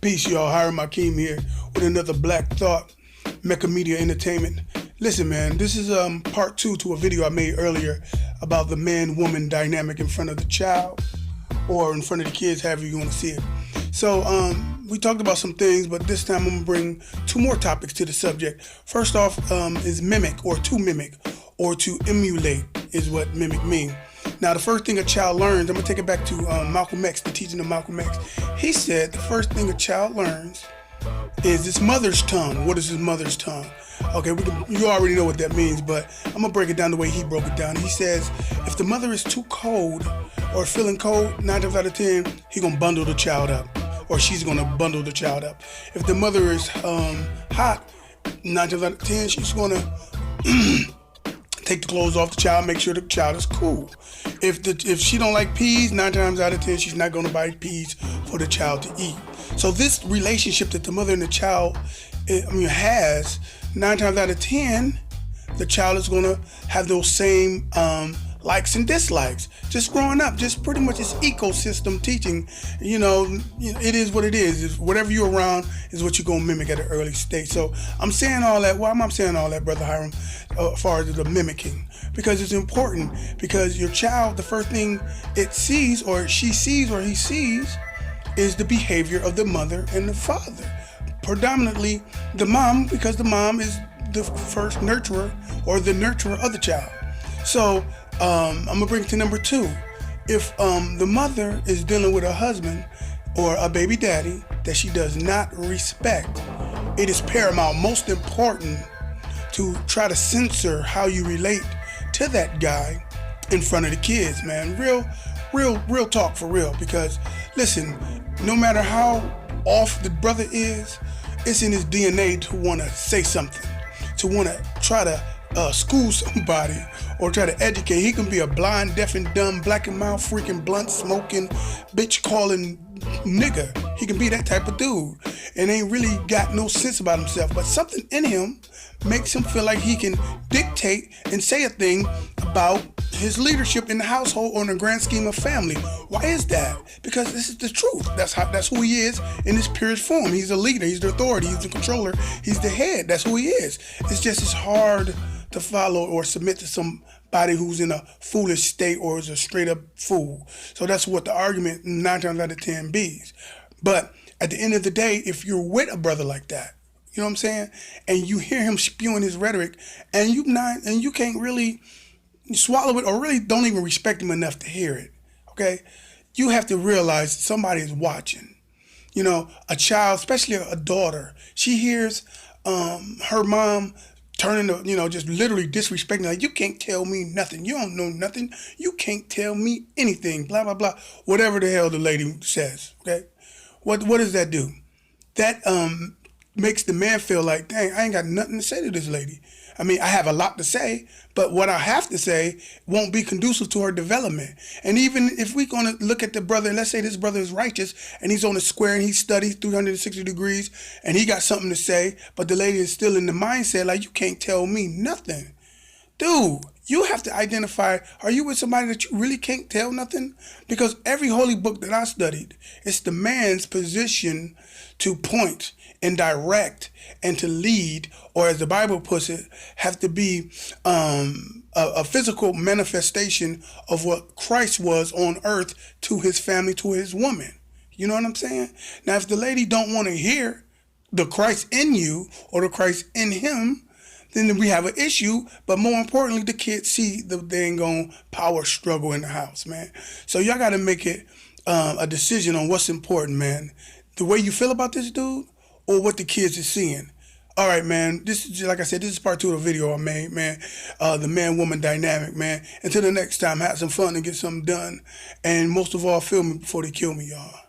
Peace, y'all. Hiram Akeem here with another Black Thought Mecca Media Entertainment. Listen, man, this is part 2 to a video I made earlier about the man-woman dynamic in front of the child or in front of the kids, however you want to see it. So we talked about some things, but this time I'm going to bring 2 more topics to the subject. First off is mimic or to emulate is what mimic mean. Now, the first thing a child learns, I'm going to take it back to Malcolm X, the teaching of Malcolm X. He said the first thing a child learns is his mother's tongue. What is his mother's tongue? Okay, you already know what that means, but I'm going to break it down the way he broke it down. He says if the mother is too cold or feeling cold, 9 times out of 10, he's going to bundle the child up, or she's going to bundle the child up. If the mother is hot, 9 times out of 10, she's going to take the clothes off the child, make sure the child is cool. If she don't like peas, 9 times out of 10, she's not going to buy peas for the child to eat. So this relationship that the mother and the child has, 9 times out of 10, the child is going to have those same likes and dislikes. Just growing up, just pretty much this ecosystem teaching, it is what it is. Whatever you're around is what you're going to mimic at an early stage. So I'm saying all that. Why am I saying all that, Brother Hiram, as far as the mimicking? Because it's important, because your child, the first thing it sees or she sees or he sees is the behavior of the mother and the father. Predominantly the mom, because the mom is the first nurturer or the nurturer of the child. So I'm gonna bring it to number 2. If the mother is dealing with a husband or a baby daddy that she does not respect, it is paramount, most important, to try to censor how you relate to that guy in front of the kids, man. Real talk for real. Because listen, no matter how off the brother is, it's in his DNA to want to say something, to want to try to school somebody or try to educate. He can be a blind, deaf and dumb, black and mild, freaking blunt smoking, bitch calling nigga. He can be that type of dude and ain't really got no sense about himself, but something in him makes him feel like he can dictate and say a thing about his leadership in the household or in the grand scheme of family. Why is that? Because this is the truth. That's who he is in his purest form. He's a leader, he's the authority, he's the controller, he's the head. That's who he is. It's hard to follow or submit to somebody who's in a foolish state or is a straight up fool. So that's what the argument 9 times out of 10 be's. But at the end of the day, if you're with a brother like that, you know what I'm saying, and you hear him spewing his rhetoric, and you can't really swallow it or really don't even respect him enough to hear it, okay? You have to realize somebody is watching. A child, especially a daughter, she hears her mom turning to, just literally disrespecting, like, you can't tell me nothing. You don't know nothing. You can't tell me anything, blah, blah, blah. Whatever the hell the lady says, okay? What does that do? That makes the man feel like, dang, I ain't got nothing to say to this lady. I mean, I have a lot to say, but what I have to say won't be conducive to her development. And even if we're going to look at the brother, let's say this brother is righteous and he's on the square and he studies 360 degrees and he got something to say, but the lady is still in the mindset like, you can't tell me nothing. Dude, you have to identify, are you with somebody that you really can't tell nothing? Because every holy book that I studied, it's the man's position to point and direct and to lead, or as the Bible puts it, have to be a physical manifestation of what Christ was on earth to his family, to his woman. You know what I'm saying? Now, if the lady don't want to hear the Christ in you or the Christ in him, then we have an issue. But more importantly, the kids see the dang on power struggle in the house, man. So y'all got to make it a decision on what's important, man. The way you feel about this dude or what the kids are seeing. All right, man. This is, like I said, this is part 2 of the video I made, man. The man-woman dynamic, man. Until the next time, have some fun and get something done. And most of all, feel me before they kill me, y'all.